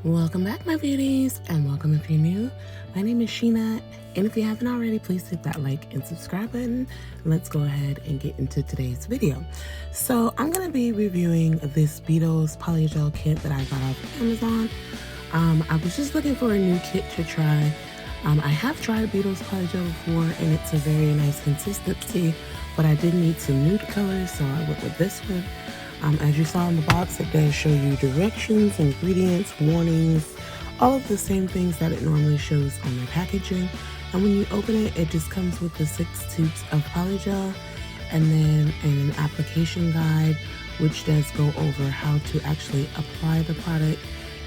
Welcome back, my beauties, and welcome if you're new. My name is Sheena, and if you haven't already, please hit that like and subscribe button. Let's go ahead and get into today's video. So I'm going to be reviewing this Beetles Polygel kit that I got off Amazon. I was just looking for a new kit to try. I have tried Beetles Polygel before, and it's a very nice consistency, but I did need some nude colors, so I went with this one. As you saw in the box, it does show you directions, ingredients, warnings, all of the same things that it normally shows on the packaging. And when you open it, it just comes with the 6 tubes of polygel and then an application guide, which does go over how to actually apply the product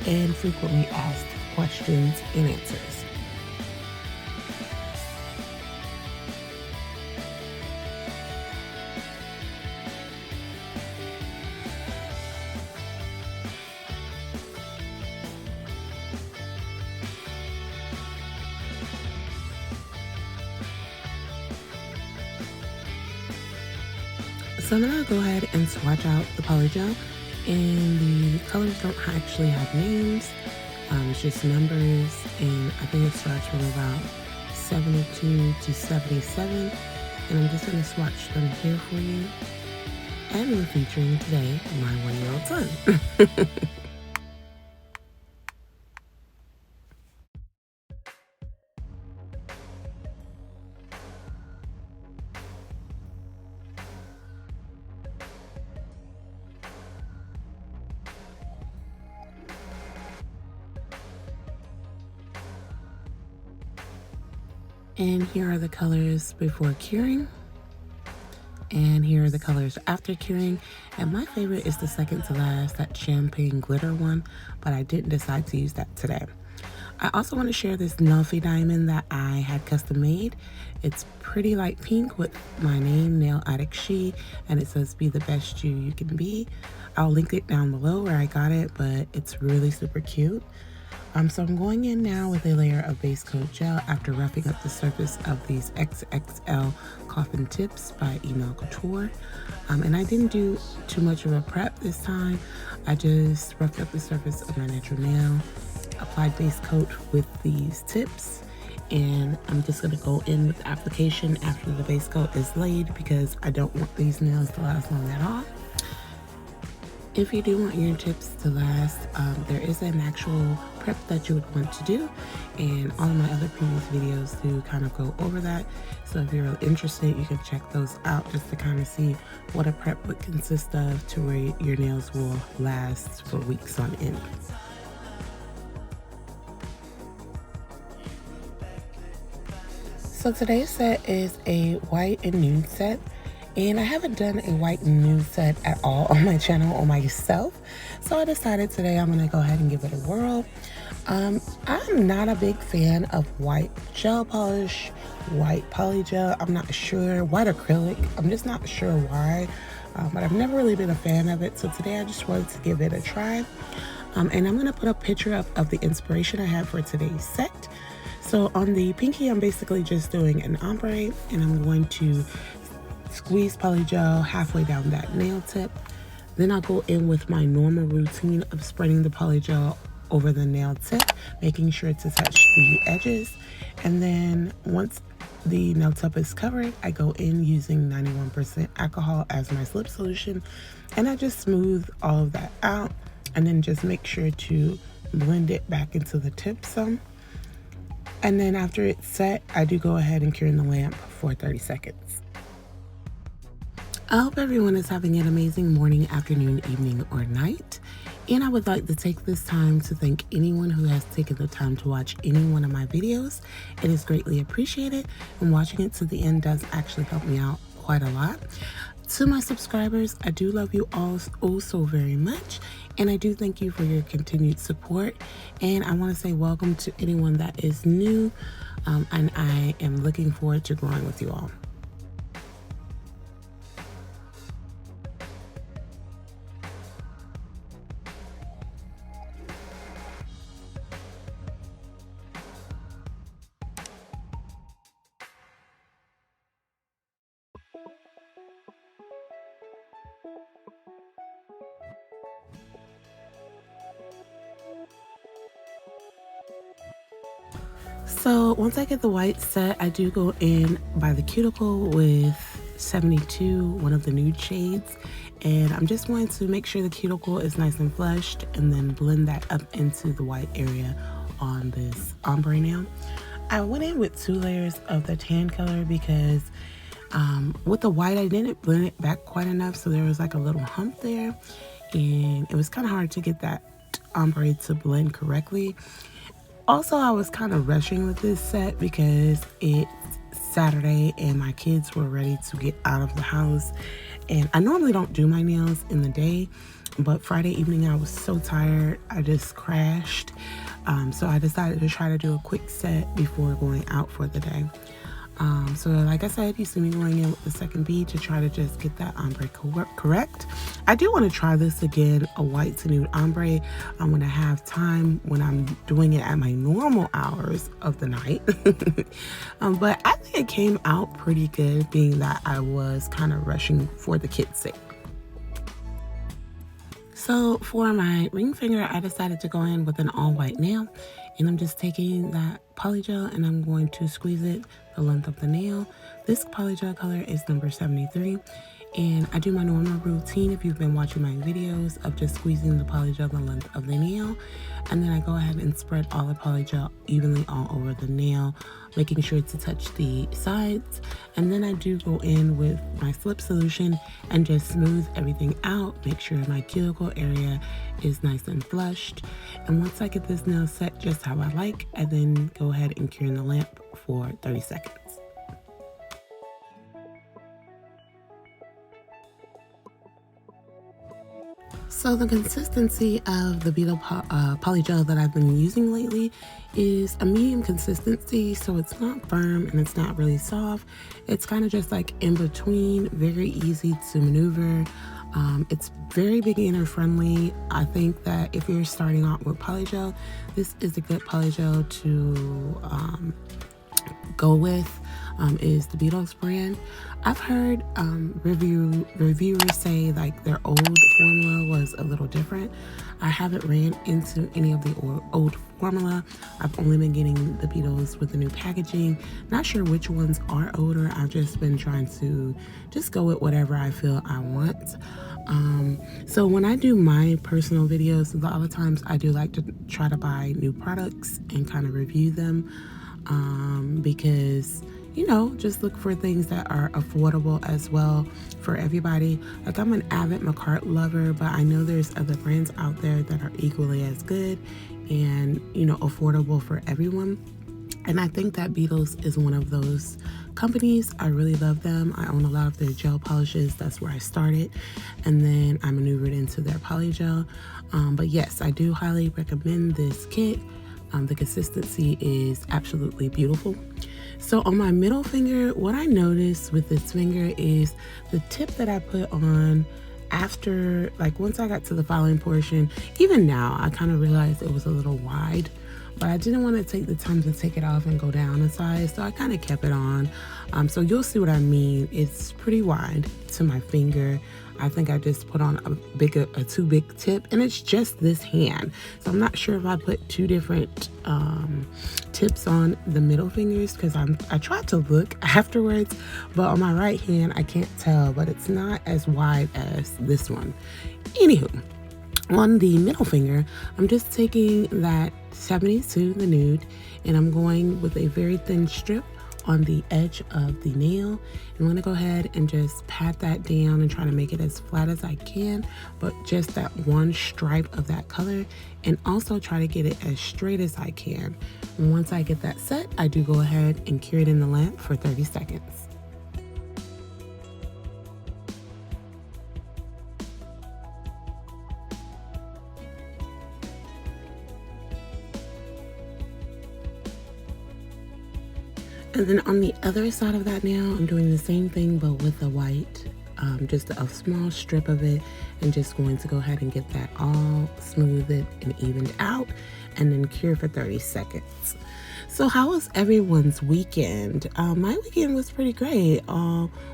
and frequently asked questions and answers. So I'm going to go ahead and swatch out the polygel, and the colors don't actually have names, it's just numbers, and I think it starts from about 72 to 77, and I'm just going to swatch them here for you, and we're featuring today my 1-year-old son. And here are the colors before curing. And here are the colors after curing. And my favorite is the second to last, that champagne glitter one, but I didn't decide to use that today. I also want to share this Nuffy diamond that I had custom made. It's pretty light pink with my name, Nail Addict She, and it says be the best you can be. I'll link it down below where I got it, but it's really super cute. So I'm going in now with a layer of base coat gel after roughing up the surface of these XXL Coffin tips by Email Couture. And I didn't do too much of a prep this time. I just roughed up the surface of my natural nail, applied base coat with these tips, and I'm just going to go in with the application after the base coat is laid because I don't want these nails to last long at all. If you do want your tips to last, there is an actual prep that you would want to do, and all of my other previous videos do kind of go over that. So if you're interested, you can check those out just to kind of see what a prep would consist of to where your nails will last for weeks on end. So today's set is a white and nude set. And I haven't done a white and nude set at all on my channel or myself. So I decided today I'm going to go ahead and give it a whirl. I'm not a big fan of white gel polish, white polygel. I'm not sure. White acrylic. I'm just not sure why. But I've never really been a fan of it. So today I just wanted to give it a try. And I'm going to put a picture up of the inspiration I had for today's set. So on the pinky, I'm basically just doing an ombre, and I'm going to squeeze polygel halfway down that nail tip. Then I'll go in with my normal routine of spreading the polygel over the nail tip, making sure to touch the edges. And then once the nail tip is covered, I go in using 91% alcohol as my slip solution, and I just smooth all of that out, and then just make sure to blend it back into the tip some. And then after it's set, I do go ahead and cure in the lamp for 30 seconds. I hope everyone is having an amazing morning, afternoon, evening, or night. And I would like to take this time to thank anyone who has taken the time to watch any one of my videos. It is greatly appreciated, and watching it to the end does actually help me out quite a lot. To my subscribers, I do love you all so very much, and I do thank you for your continued support. And I want to say welcome to anyone that is new, and I am looking forward to growing with you all. So once I get the white set, I do go in by the cuticle with 72, one of the nude shades. And I'm just going to make sure the cuticle is nice and flushed and then blend that up into the white area on this ombre nail. I went in with 2 layers of the tan color because with the white, I didn't blend it back quite enough. So there was like a little hump there and it was kind of hard to get that ombre to blend correctly. Also, I was kind of rushing with this set because it's Saturday and my kids were ready to get out of the house. And I normally don't do my nails in the day, but Friday evening I was so tired, I just crashed. So I decided to try to do a quick set before going out for the day. So like I said, you see me going in with the second bead to try to just get that ombre correct. I do want to try this again, a white to nude ombre. I'm going to have time when I'm doing it at my normal hours of the night. But I think it came out pretty good, being that I was kind of rushing for the kids' sake. So for my ring finger, I decided to go in with an all white nail, and I'm just taking that polygel and I'm going to squeeze it the length of the nail. This polygel color is number 73, and I do my normal routine if you've been watching my videos of just squeezing the polygel the length of the nail, and then I go ahead and spread all the polygel evenly all over the nail, making sure to touch the sides. And then I do go in with my slip solution and just smooth everything out, make sure my cuticle area is nice and flushed. And once I get this nail set just how I like, I then go ahead and cure in the lamp for 30 seconds. So the consistency of the Beetles Polygel that I've been using lately is a medium consistency, so it's not firm and it's not really soft. It's kind of just like in between, very easy to maneuver. It's very beginner friendly. I think that if you're starting out with polygel, this is a good polygel to go with. Is the Beetles brand. I've heard reviewers say like their old formula was a little different. I haven't ran into any of the old formula. I've only been getting the Beetles with the new packaging. Not sure which ones are older. I've just been trying to just go with whatever I feel I want. So when I do my personal videos, a lot of times I do like to try to buy new products and kind of review them, because you know, just look for things that are affordable as well for everybody. Like, I'm an avid McCart lover, but I know there's other brands out there that are equally as good and, you know, affordable for everyone. And I think that Beetles is one of those companies. I really love them. I own a lot of their gel polishes. That's where I started. And then I maneuvered into their polygel. But yes, I do highly recommend this kit. The consistency is absolutely beautiful. So on my middle finger, what I noticed with this finger is the tip that I put on after, like once I got to the filing portion, even now, I kind of realized it was a little wide, but I didn't want to take the time to take it off and go down a size, so I kind of kept it on. So you'll see what I mean. It's pretty wide to my finger. I think I just put on a too big tip, and it's just this hand. So I'm not sure if I put 2 different tips on the middle fingers, because I tried to look afterwards, but on my right hand I can't tell, but it's not as wide as this one. Anywho, on the middle finger, I'm just taking that 72, the nude, and I'm going with a very thin strip on the edge of the nail. I'm going to go ahead and just pat that down and try to make it as flat as I can, but just that one stripe of that color, and also try to get it as straight as I can. And once I get that set, I do go ahead and cure it in the lamp for 30 seconds. And then on the other side of that nail, I'm doing the same thing, but with a white, just a small strip of it, and just going to go ahead and get that all smoothed and evened out, and then cure for 30 seconds. So how was everyone's weekend? My weekend was pretty great.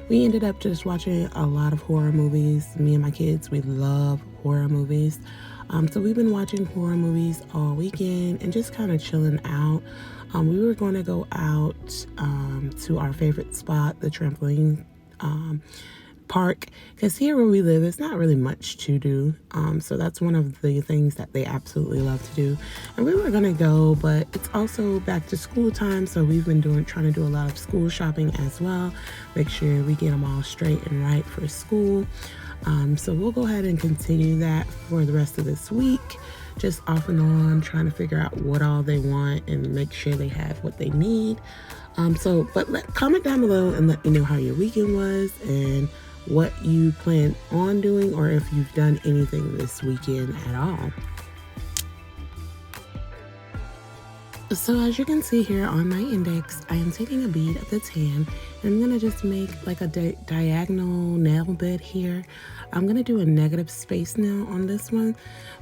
We ended up just watching a lot of horror movies. Me and my kids, we love horror movies. So we've been watching horror movies all weekend and just kind of chilling out. We were going to go out to our favorite spot, the trampoline park, because here where we live it's not really much to do, so that's one of the things that they absolutely love to do. And we were gonna go, but it's also back to school time, so we've been trying to do a lot of school shopping as well, make sure we get them all straight and right for school. So we'll go ahead and continue that for the rest of this week, just off and on, trying to figure out what all they want and make sure they have what they need. Comment down below and let me know how your weekend was and what you plan on doing, or if you've done anything this weekend at all. So as you can see here on my index, I am taking a bead of the tan and I'm gonna just make like a diagonal nail bed here. I'm gonna do a negative space nail on this one,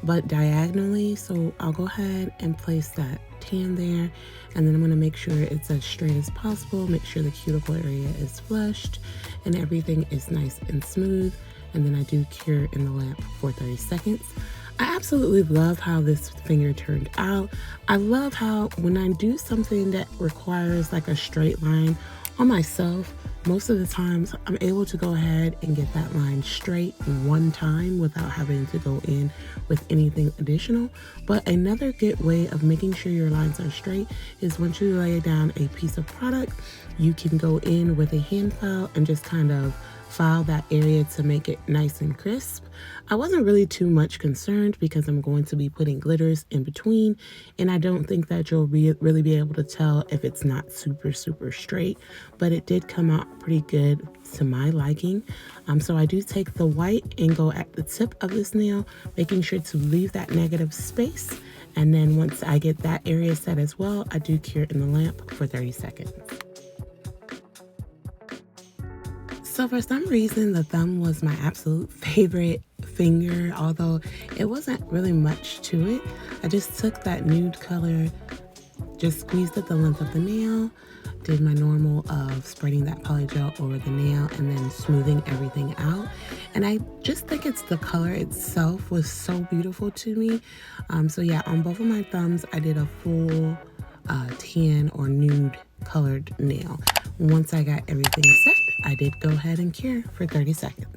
but diagonally. So I'll go ahead and place that tan there, and then I'm gonna make sure it's as straight as possible, make sure the cuticle area is flushed and everything is nice and smooth. And then I do cure in the lamp for 30 seconds. I absolutely love how this finger turned out. I love how when I do something that requires like a straight line on myself, most of the times I'm able to go ahead and get that line straight one time without having to go in with anything additional. But another good way of making sure your lines are straight is once you lay down a piece of product, you can go in with a hand file and just kind of file that area to make it nice and crisp. I wasn't really too much concerned because I'm going to be putting glitters in between, and I don't think that you'll really be able to tell if it's not super straight, but it did come out pretty good to my liking. So I do take the white and go at the tip of this nail, making sure to leave that negative space, and then once I get that area set as well, I do cure in the lamp for 30 seconds. So for some reason, the thumb was my absolute favorite finger, although it wasn't really much to it. I just took that nude color, just squeezed at the length of the nail, did my normal of spreading that polygel over the nail and then smoothing everything out. And I just think it's the color itself was so beautiful to me. So yeah, on both of my thumbs, I did a full tan or nude colored nail. Once I got everything set, I did go ahead and cure for 30 seconds.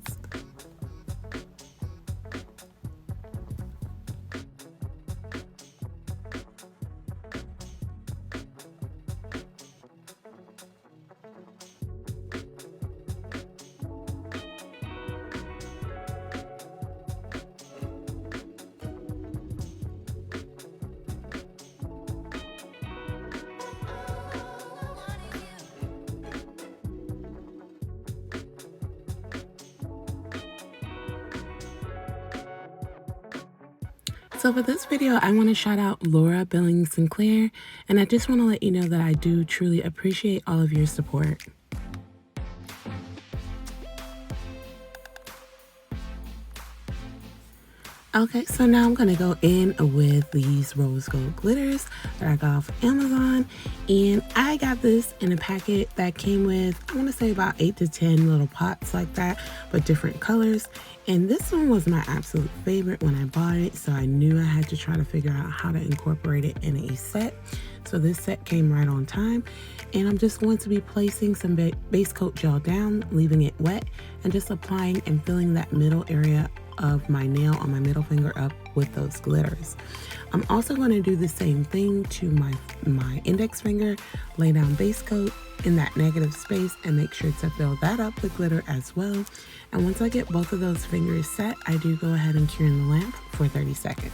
So for this video, I want to shout out Laura Billings Sinclair, and I just want to let you know that I do truly appreciate all of your support. Okay, so now I'm going to go in with these rose gold glitters that I got off Amazon. And I got this in a packet that came with, I want to say about 8 to 10 little pots like that, but different colors. And this one was my absolute favorite when I bought it, so I knew I had to try to figure out how to incorporate it in a set. So this set came right on time. And I'm just going to be placing some base coat gel down, leaving it wet, and just applying and filling that middle area of my nail on my middle finger up with those glitters. I'm also going to do the same thing to my index finger, lay down base coat in that negative space and make sure to fill that up with glitter as well. And once I get both of those fingers set, I do go ahead and cure in the lamp for 30 seconds.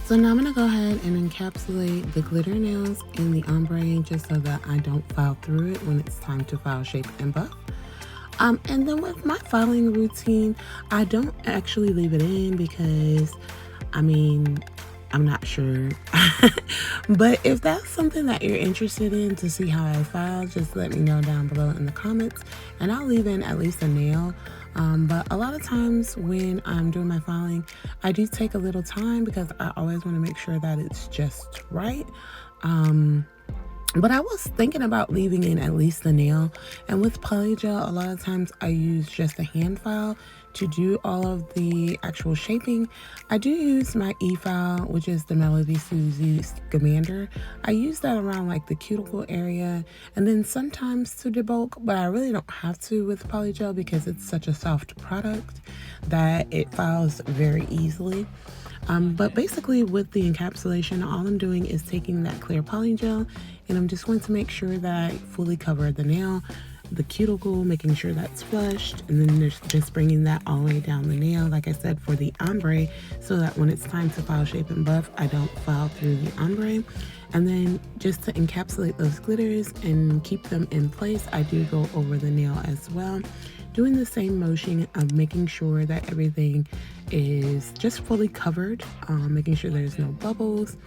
So now I'm going to go ahead and encapsulate the glitter nails in the ombre just so that I don't file through it when it's time to file, shape, and buff. And then with my filing routine, I don't actually leave it in because, I mean, I'm not sure. But if that's something that you're interested in to see how I file, just let me know down below in the comments and I'll leave in at least a nail. But a lot of times when I'm doing my filing, I do take a little time because I always want to make sure that it's just right. But I was thinking about leaving in at least the nail. And with Polygel, a lot of times I use just a hand file to do all of the actual shaping. I do use my e-file, which is the Melody Susie Scamander. I use that around like the cuticle area and then sometimes to debulk, but I really don't have to with Polygel because it's such a soft product that it files very easily. But basically with the encapsulation, all I'm doing is taking that clear polygel and I'm just going to make sure that I fully cover the nail, the cuticle, making sure that's flushed, and then just bringing that all the way down the nail, like I said, for the ombre, so that when it's time to file, shape, and buff, I don't file through the ombre. And then just to encapsulate those glitters and keep them in place, I do go over the nail as well, doing the same motion of making sure that everything is just fully covered, making sure there's no bubbles,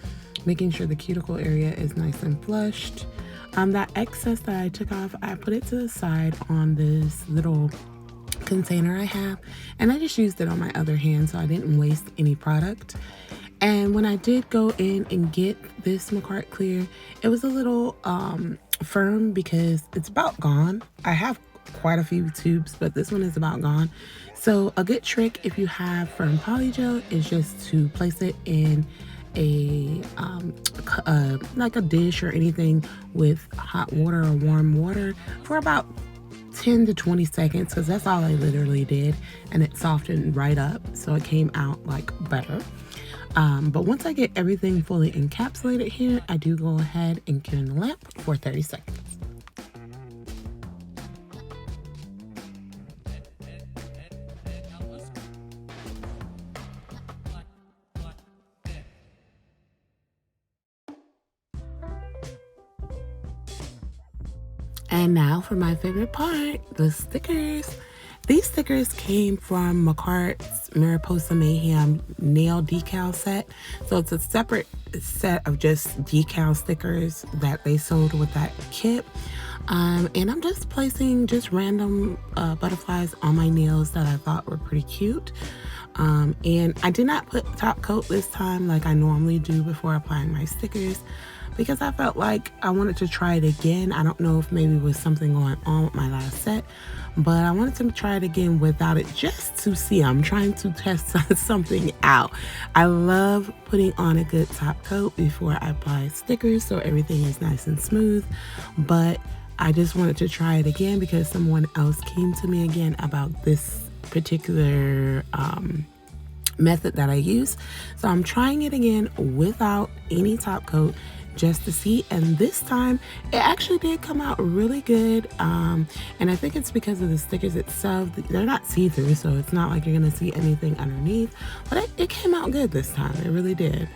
making sure the cuticle area is nice and flushed. That excess that I took off, I put it to the side on this little container I have, and I just used it on my other hand so I didn't waste any product. And when I did go in and get this McCart Clear, it was a little firm because it's about gone. I have quite a few tubes, but this one is about gone. So a good trick if you have firm polygel is just to place it in a like a dish or anything with hot water or warm water for about 10 to 20 seconds, because that's all I literally did, and it softened right up, so it came out like better. But once I get everything fully encapsulated here, I do go ahead and cure in the lamp for 30 seconds. And now for my favorite part, the stickers. These stickers came from McCart's Mariposa Mayhem nail decal set. So it's a separate set of just decal stickers that they sold with that kit. And I'm just placing just random butterflies on my nails that I thought were pretty cute. And I did not put top coat this time like I normally do before applying my stickers, because I felt like I wanted to try it again. I don't know if maybe it was something going on with my last set, but I wanted to try it again without it just to see. I'm trying to test something out. I love putting on a good top coat before I apply stickers so everything is nice and smooth, but I just wanted to try it again because someone else came to me again about this particular method that I use. So I'm trying it again without any top coat just to see, and this time it actually did come out really good. And I think it's because of the stickers itself. They're not see-through, so it's not like you're gonna see anything underneath, but it came out good this time. It really did.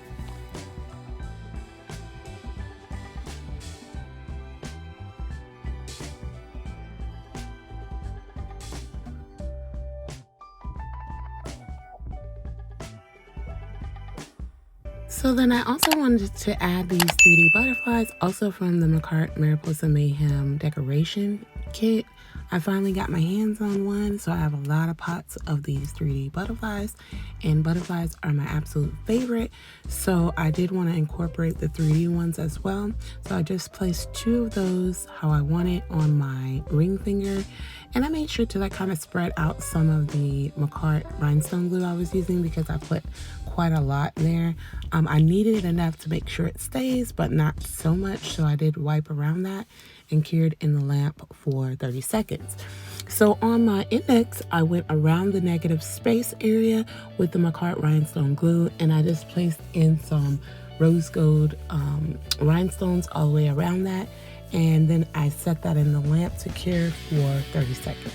So then I also wanted to add these 3D butterflies, also from the McCart Mariposa Mayhem decoration kit. I finally got my hands on one, so I have a lot of pots of these 3D butterflies, and butterflies are my absolute favorite. So I did want to incorporate the 3D ones as well. So I just placed 2 of those how I want it on my ring finger, and I made sure to like kind of spread out some of the McCart rhinestone glue I was using because I put quite a lot there. I needed enough to make sure it stays, but not so much, so I did wipe around that and cured in the lamp for 30 seconds. So on my index, I went around the negative space area with the McCart rhinestone glue, and I just placed in some rose gold rhinestones all the way around that, and then I set that in the lamp to cure for 30 seconds.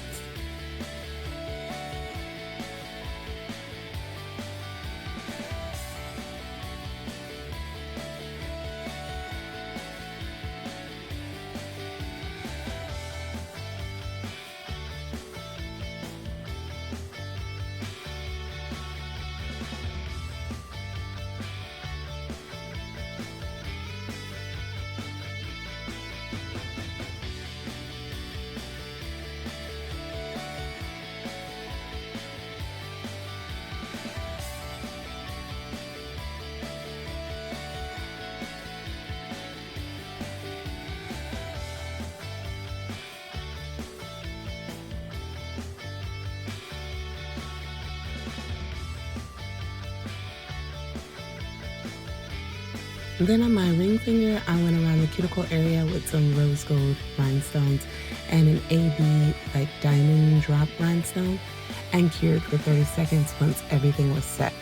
Then on my ring finger, I went around the cuticle area with some rose gold rhinestones and an AB like diamond drop rhinestone, and cured for 30 seconds once everything was set.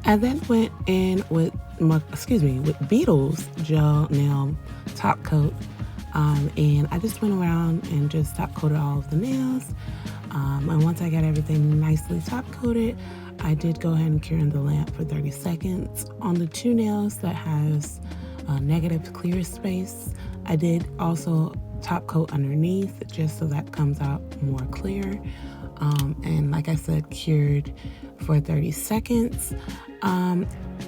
I then went in with with Beetles gel nail top coat, and I just went around and just top coated all of the nails. And once I got everything nicely top coated, I did go ahead and cure in the lamp for 30 seconds. On the two nails that has negative clear space, I did also top coat underneath just so that comes out more clear. And like I said, cured for 30 seconds.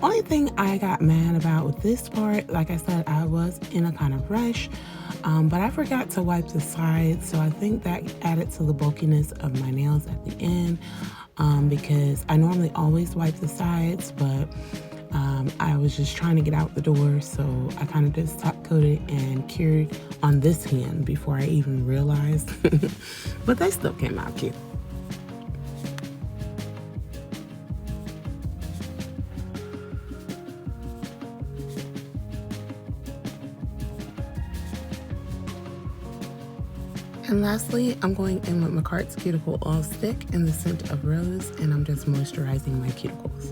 Only thing I got mad about with this part, like I said, I was in a kind of rush, but I forgot to wipe the sides, so I think that added to the bulkiness of my nails at the end, because I normally always wipe the sides, but I was just trying to get out the door, so I kind of just top coated and cured on this hand before I even realized, but they still came out cute. And lastly, I'm going in with McCart's Cuticle Oil Stick in the scent of rose, and I'm just moisturizing my cuticles.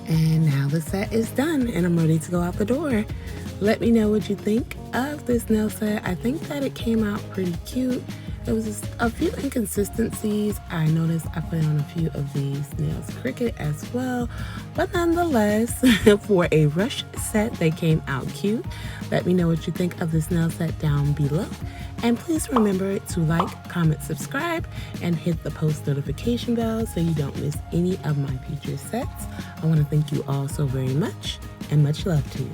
And now the set is done, and I'm ready to go out the door. Let me know what you think of this nail set. I think that it came out pretty cute. There was just a few inconsistencies. I noticed I put on a few of these nails crooked as well, but nonetheless, for a rush set, they came out cute. Let me know what you think of this nail set down below. And please remember to like, comment, subscribe, and hit the post notification bell so you don't miss any of my future sets. I want to thank you all so very much, and much love to you.